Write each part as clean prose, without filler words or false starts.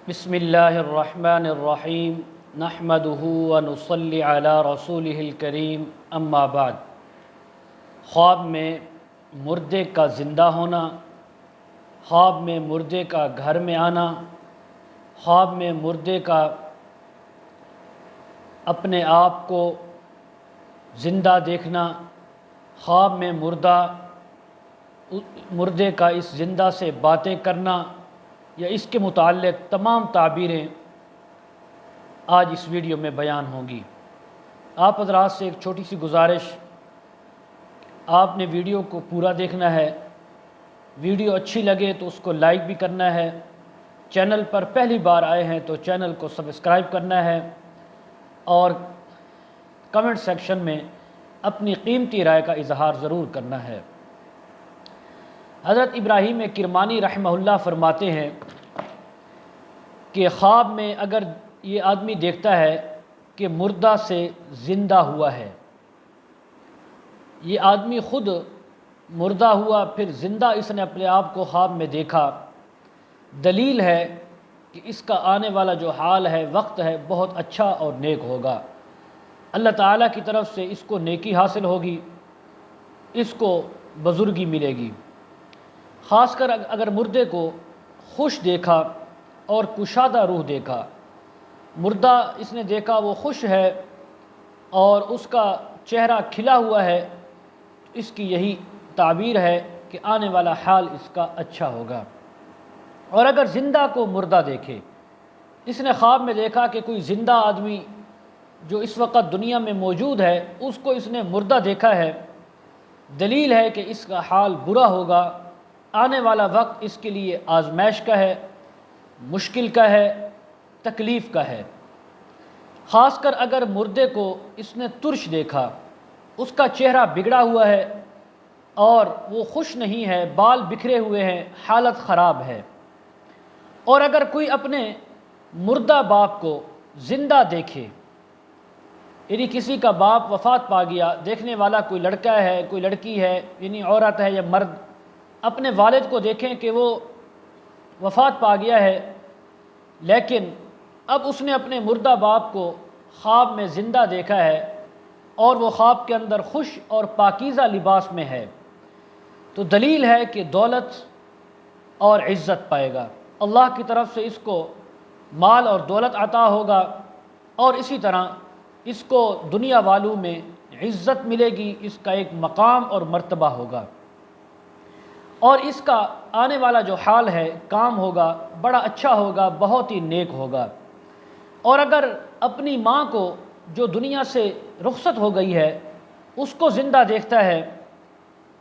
بسم اللہ الرحمن الرحیم نحمدہ ونصلی علی رسولہ الکریم اما بعد۔ خواب میں مردے کا زندہ ہونا، خواب میں مردے کا گھر میں آنا، خواب میں مردے کا اپنے آپ کو زندہ دیکھنا، خواب میں مردے کا اس زندہ سے باتیں کرنا یا اس کے متعلق تمام تعبیریں آج اس ویڈیو میں بیان ہوں گی۔ آپ حضرات سے ایک چھوٹی سی گزارش، آپ نے ویڈیو کو پورا دیکھنا ہے، ویڈیو اچھی لگے تو اس کو لائک بھی کرنا ہے، چینل پر پہلی بار آئے ہیں تو چینل کو سبسکرائب کرنا ہے اور کمنٹ سیکشن میں اپنی قیمتی رائے کا اظہار ضرور کرنا ہے۔ حضرت ابراہیم کرمانی رحمہ اللہ فرماتے ہیں کہ خواب میں اگر یہ آدمی دیکھتا ہے کہ مردہ سے زندہ ہوا ہے، یہ آدمی خود مردہ ہوا پھر زندہ اس نے اپنے آپ کو خواب میں دیکھا، دلیل ہے کہ اس کا آنے والا جو حال ہے، وقت ہے، بہت اچھا اور نیک ہوگا۔ اللہ تعالیٰ کی طرف سے اس کو نیکی حاصل ہوگی، اس کو بزرگی ملے گی۔ خاص کر اگر مردے کو خوش دیکھا اور کشادہ روح دیکھا، مردہ اس نے دیکھا وہ خوش ہے اور اس کا چہرہ کھلا ہوا ہے، اس کی یہی تعبیر ہے کہ آنے والا حال اس کا اچھا ہوگا۔ اور اگر زندہ کو مردہ دیکھے، اس نے خواب میں دیکھا کہ کوئی زندہ آدمی جو اس وقت دنیا میں موجود ہے، اس کو اس نے مردہ دیکھا ہے، دلیل ہے کہ اس کا حال برا ہوگا، آنے والا وقت اس کے لیے آزمائش کا ہے، مشکل کا ہے، تکلیف کا ہے۔ خاص کر اگر مردے کو اس نے ترش دیکھا، اس کا چہرہ بگڑا ہوا ہے اور وہ خوش نہیں ہے، بال بکھرے ہوئے ہیں، حالت خراب ہے۔ اور اگر کوئی اپنے مردہ باپ کو زندہ دیکھے، یعنی کسی کا باپ وفات پا گیا، دیکھنے والا کوئی لڑکا ہے، کوئی لڑکی ہے، یعنی عورت ہے یا مرد، اپنے والد کو دیکھیں کہ وہ وفات پا گیا ہے، لیکن اب اس نے اپنے مردہ باپ کو خواب میں زندہ دیکھا ہے اور وہ خواب کے اندر خوش اور پاکیزہ لباس میں ہے، تو دلیل ہے کہ دولت اور عزت پائے گا، اللہ کی طرف سے اس کو مال اور دولت عطا ہوگا اور اسی طرح اس کو دنیا والوں میں عزت ملے گی، اس کا ایک مقام اور مرتبہ ہوگا اور اس کا آنے والا جو حال ہے، کام ہوگا، بڑا اچھا ہوگا، بہت ہی نیک ہوگا۔ اور اگر اپنی ماں کو جو دنیا سے رخصت ہو گئی ہے، اس کو زندہ دیکھتا ہے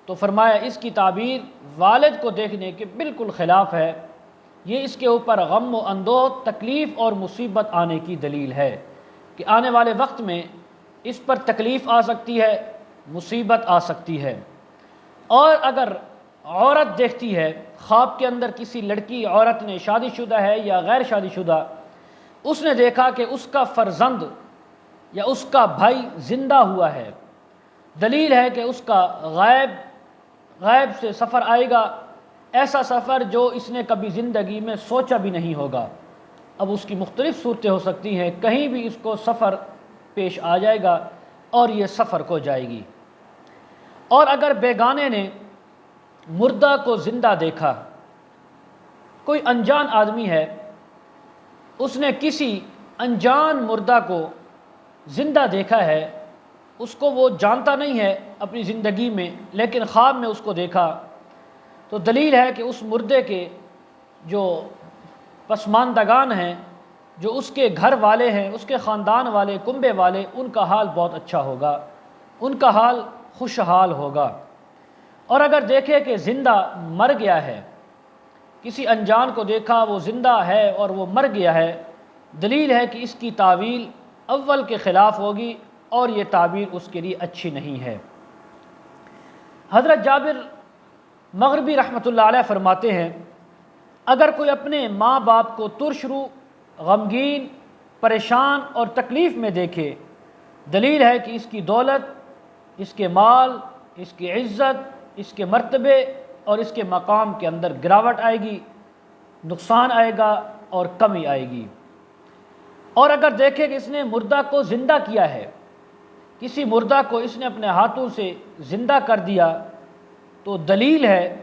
تو فرمایا اس کی تعبیر والد کو دیکھنے کے بالکل خلاف ہے، یہ اس کے اوپر غم و اندوہ، تکلیف اور مصیبت آنے کی دلیل ہے کہ آنے والے وقت میں اس پر تکلیف آ سکتی ہے، مصیبت آ سکتی ہے۔ اور اگر عورت دیکھتی ہے خواب کے اندر، کسی لڑکی عورت نے، شادی شدہ ہے یا غیر شادی شدہ، اس نے دیکھا کہ اس کا فرزند یا اس کا بھائی زندہ ہوا ہے، دلیل ہے کہ اس کا غیب سے سفر آئے گا، ایسا سفر جو اس نے کبھی زندگی میں سوچا بھی نہیں ہوگا۔ اب اس کی مختلف صورتیں ہو سکتی ہیں، کہیں بھی اس کو سفر پیش آ جائے گا اور یہ سفر کو جائے گی۔ اور اگر بیگانے نے مردہ کو زندہ دیکھا، کوئی انجان آدمی ہے، اس نے کسی انجان مردہ کو زندہ دیکھا ہے، اس کو وہ جانتا نہیں ہے اپنی زندگی میں، لیکن خواب میں اس کو دیکھا، تو دلیل ہے کہ اس مردے کے جو پسماندگان ہیں، جو اس کے گھر والے ہیں، اس کے خاندان والے، کنبے والے، ان کا حال بہت اچھا ہوگا، ان کا حال خوشحال ہوگا۔ اور اگر دیکھے کہ زندہ مر گیا ہے، کسی انجان کو دیکھا وہ زندہ ہے اور وہ مر گیا ہے، دلیل ہے کہ اس کی تعویل اول کے خلاف ہوگی اور یہ تعبیر اس کے لیے اچھی نہیں ہے۔ حضرت جابر مغربی رحمۃ اللہ علیہ فرماتے ہیں، اگر کوئی اپنے ماں باپ کو ترش رو، غمگین، پریشان اور تکلیف میں دیکھے، دلیل ہے کہ اس کی دولت، اس کے مال، اس کی عزت، اس کے مرتبے اور اس کے مقام کے اندر گراوٹ آئے گی، نقصان آئے گا، اور کمی آئے گی۔ اور اگر دیکھیں کہ اس نے مردہ کو زندہ کیا ہے، کسی مردہ کو اس نے اپنے ہاتھوں سے زندہ کر دیا، تو دلیل ہے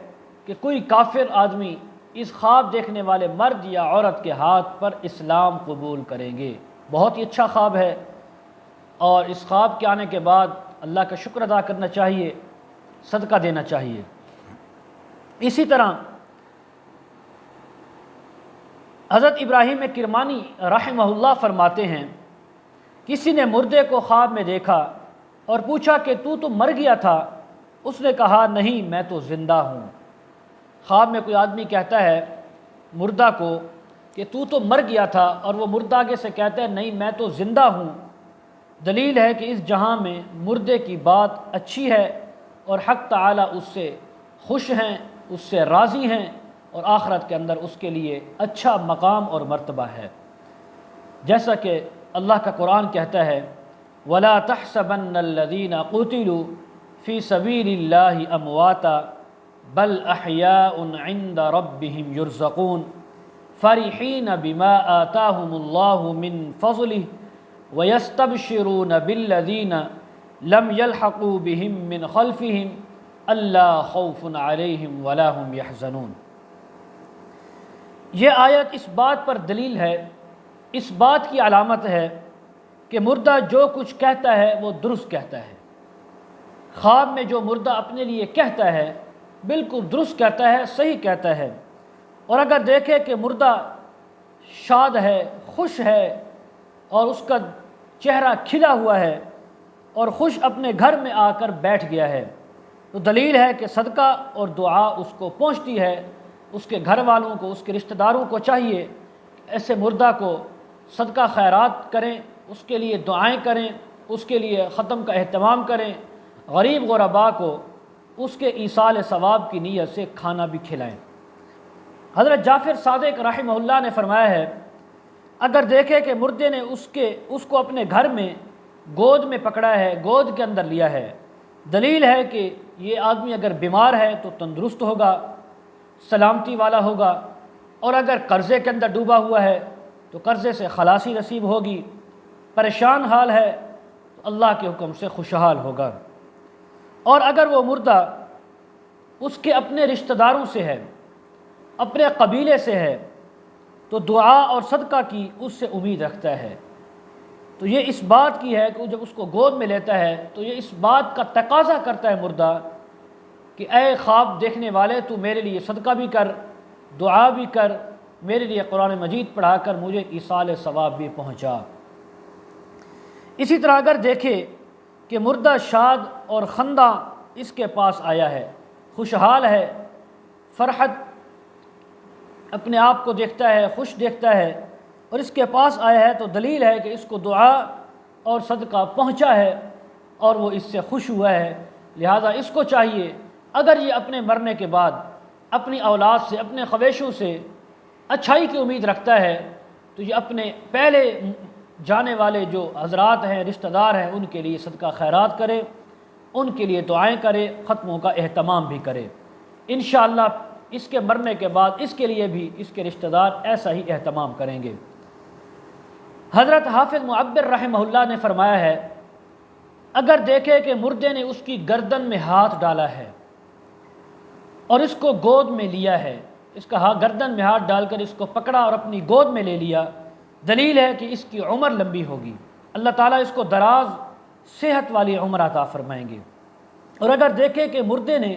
کہ کوئی کافر آدمی اس خواب دیکھنے والے مرد یا عورت کے ہاتھ پر اسلام قبول کریں گے۔ بہت ہی اچھا خواب ہے، اور اس خواب کے آنے کے بعد اللہ کا شکر ادا کرنا چاہیے، صدقہ دینا چاہیے۔ اسی طرح حضرت ابراہیم کرمانی رحمہ اللہ فرماتے ہیں، کسی نے مردے کو خواب میں دیکھا اور پوچھا کہ تو مر گیا تھا؟ اس نے کہا نہیں، میں تو زندہ ہوں۔ خواب میں کوئی آدمی کہتا ہے مردہ کو کہ تو مر گیا تھا، اور وہ مردہ آگے سے کہتا ہے نہیں، میں تو زندہ ہوں۔ دلیل ہے کہ اس جہاں میں مردے کی بات اچھی ہے، اور حق تعالی اس سے خوش ہیں، اس سے راضی ہیں، اور آخرت کے اندر اس کے لیے اچھا مقام اور مرتبہ ہے۔ جیسا کہ اللہ کا قرآن کہتا ہے وَلَا تَحْسَبَنَّ الَّذِينَ قُتِلُوا فِي سَبِيلِ اللَّهِ أَمْوَاتًا بَلْ أَحْيَاءٌ عِندَ رَبِّهِمْ يُرْزَقُونَ فَرِحِينَ بِمَا آتَاهُمُ اللَّهُ مِنْ فَضْلِهِ وَيَسْتَبْشِرُونَ بِالَّذِينَ لَمْ يَلْحَقُوا بِهِمْ مِنْ خَلْفِهِمْ أَلَّا خَوْفٌ عَلَيْهِمْ وَلَا هُمْ يَحْزَنُونَ۔ یہ آیت اس بات پر دلیل ہے، اس بات کی علامت ہے کہ مردہ جو کچھ کہتا ہے وہ درست کہتا ہے۔ خواب میں جو مردہ اپنے لیے کہتا ہے بالکل درست کہتا ہے، صحیح کہتا ہے۔ اور اگر دیکھے کہ مردہ شاد ہے، خوش ہے، اور اس کا چہرہ کھلا ہوا ہے، اور خوش اپنے گھر میں آ کر بیٹھ گیا ہے، تو دلیل ہے کہ صدقہ اور دعا اس کو پہنچتی ہے۔ اس کے گھر والوں کو، اس کے رشتہ داروں کو چاہیے ایسے مردہ کو صدقہ خیرات کریں، اس کے لیے دعائیں کریں، اس کے لیے ختم کا اہتمام کریں، غریب غرباء کو اس کے ایصال ثواب کی نیت سے کھانا بھی کھلائیں۔ حضرت جعفر صادق رحمہ اللہ نے فرمایا ہے اگر دیکھے کہ مردے نے اس کو اپنے گھر میں گود میں پکڑا ہے، گود کے اندر لیا ہے، دلیل ہے کہ یہ آدمی اگر بیمار ہے تو تندرست ہوگا، سلامتی والا ہوگا، اور اگر قرضے کے اندر ڈوبا ہوا ہے تو قرضے سے خلاصی نصیب ہوگی، پریشان حال ہے تو اللہ کے حکم سے خوشحال ہوگا۔ اور اگر وہ مردہ اس کے اپنے رشتہ داروں سے ہے، اپنے قبیلے سے ہے، تو دعا اور صدقہ کی اس سے امید رکھتا ہے۔ تو یہ اس بات کی ہے کہ جب اس کو گود میں لیتا ہے تو یہ اس بات کا تقاضا کرتا ہے مردہ کہ اے خواب دیکھنے والے، تو میرے لیے صدقہ بھی کر، دعا بھی کر، میرے لیے قرآن مجید پڑھا کر مجھے ایصال ثواب بھی پہنچا۔ اسی طرح اگر دیکھے کہ مردہ شاد اور خندہ اس کے پاس آیا ہے، خوشحال ہے، فرحت اپنے آپ کو دیکھتا ہے، خوش دیکھتا ہے، اور اس کے پاس آیا ہے، تو دلیل ہے کہ اس کو دعا اور صدقہ پہنچا ہے اور وہ اس سے خوش ہوا ہے۔ لہذا اس کو چاہیے اگر یہ اپنے مرنے کے بعد اپنی اولاد سے، اپنے خویشوں سے اچھائی کی امید رکھتا ہے، تو یہ اپنے پہلے جانے والے جو حضرات ہیں، رشتہ دار ہیں، ان کے لیے صدقہ خیرات کرے، ان کے لیے دعائیں کرے، ختموں کا اہتمام بھی کرے۔ انشاءاللہ اس کے مرنے کے بعد اس کے لیے بھی اس کے رشتہ دار ایسا ہی اہتمام کریں گے۔ حضرت حافظ معبر رحمہ اللہ نے فرمایا ہے اگر دیکھے کہ مردے نے اس کی گردن میں ہاتھ ڈالا ہے اور اس کو گود میں لیا ہے، اس کا گردن میں ہاتھ ڈال کر اس کو پکڑا اور اپنی گود میں لے لیا، دلیل ہے کہ اس کی عمر لمبی ہوگی، اللہ تعالیٰ اس کو دراز صحت والی عمر عطا فرمائیں گے۔ اور اگر دیکھے کہ مردے نے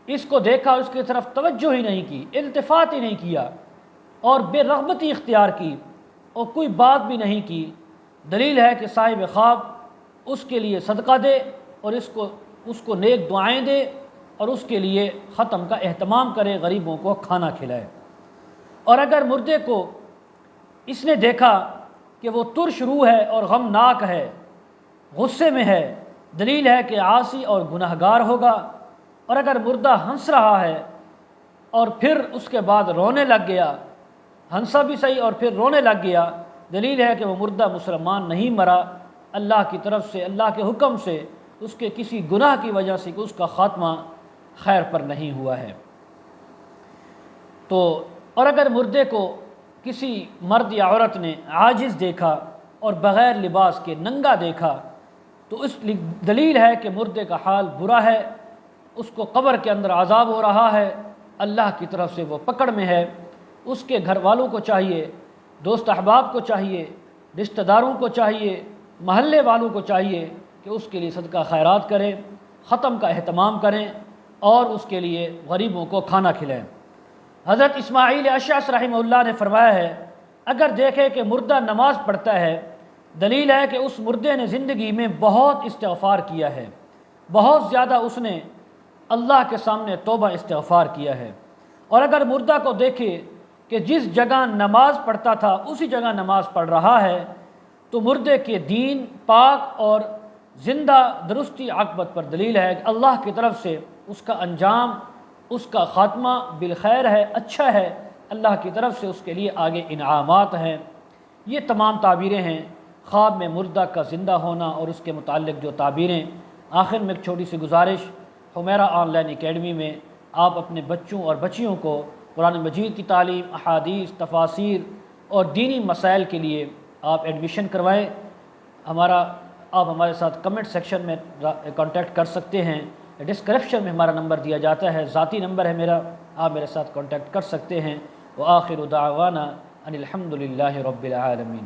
اس کو دیکھا، اس کی طرف توجہ ہی نہیں کی، التفات ہی نہیں کیا، اور بے رغبتی اختیار کی اور کوئی بات بھی نہیں کی، دلیل ہے کہ صاحب خواب اس کے لیے صدقہ دے اور اس کو نیک دعائیں دے اور اس کے لیے ختم کا اہتمام کرے، غریبوں کو کھانا کھلائے۔ اور اگر مردے کو اس نے دیکھا کہ وہ ترش روح ہے اور غمناک ہے، غصے میں ہے، دلیل ہے کہ عاصی اور گناہگار ہوگا۔ اور اگر مردہ ہنس رہا ہے اور پھر اس کے بعد رونے لگ گیا، ہنسا بھی صحیح اور پھر رونے لگ گیا، دلیل ہے کہ وہ مردہ مسلمان نہیں مرا، اللہ کی طرف سے، اللہ کے حکم سے، اس کے کسی گناہ کی وجہ سے کہ اس کا خاتمہ خیر پر نہیں ہوا ہے۔ تو اور اگر مردے کو کسی مرد یا عورت نے عاجز دیکھا اور بغیر لباس کے ننگا دیکھا تو اس دلیل ہے کہ مردے کا حال برا ہے، اس کو قبر کے اندر عذاب ہو رہا ہے، اللہ کی طرف سے وہ پکڑ میں ہے۔ اس کے گھر والوں کو چاہیے، دوست احباب کو چاہیے، رشتہ داروں کو چاہیے، محلے والوں کو چاہیے کہ اس کے لیے صدقہ خیرات کریں، ختم کا اہتمام کریں اور اس کے لیے غریبوں کو کھانا کھلائیں۔ حضرت اسماعیل اشعث رحمہ اللہ نے فرمایا ہے، اگر دیکھے کہ مردہ نماز پڑھتا ہے، دلیل ہے کہ اس مردے نے زندگی میں بہت استغفار کیا ہے، بہت زیادہ اس نے اللہ کے سامنے توبہ استغفار کیا ہے۔ اور اگر مردہ کو دیکھے کہ جس جگہ نماز پڑھتا تھا اسی جگہ نماز پڑھ رہا ہے تو مردے کے دین پاک اور زندہ درستی عاقبت پر دلیل ہے کہ اللہ کی طرف سے اس کا انجام، اس کا خاتمہ بالخیر ہے، اچھا ہے، اللہ کی طرف سے اس کے لیے آگے انعامات ہیں۔ یہ تمام تعبیریں ہیں خواب میں مردہ کا زندہ ہونا اور اس کے متعلق جو تعبیریں۔ آخر میں ایک چھوٹی سی گزارش، حمیرہ آن لائن اکیڈمی میں آپ اپنے بچوں اور بچیوں کو قرآن مجید کی تعلیم، احادیث، تفاسیر اور دینی مسائل کے لیے آپ ایڈمیشن کروائیں۔ آپ ہمارے ساتھ کمنٹ سیکشن میں کانٹیکٹ کر سکتے ہیں، ڈسکرپشن میں ہمارا نمبر دیا جاتا ہے، ذاتی نمبر ہے میرا، آپ میرے ساتھ کانٹیکٹ کر سکتے ہیں۔ وآخر دعوانا ان الحمد للہ رب العالمین۔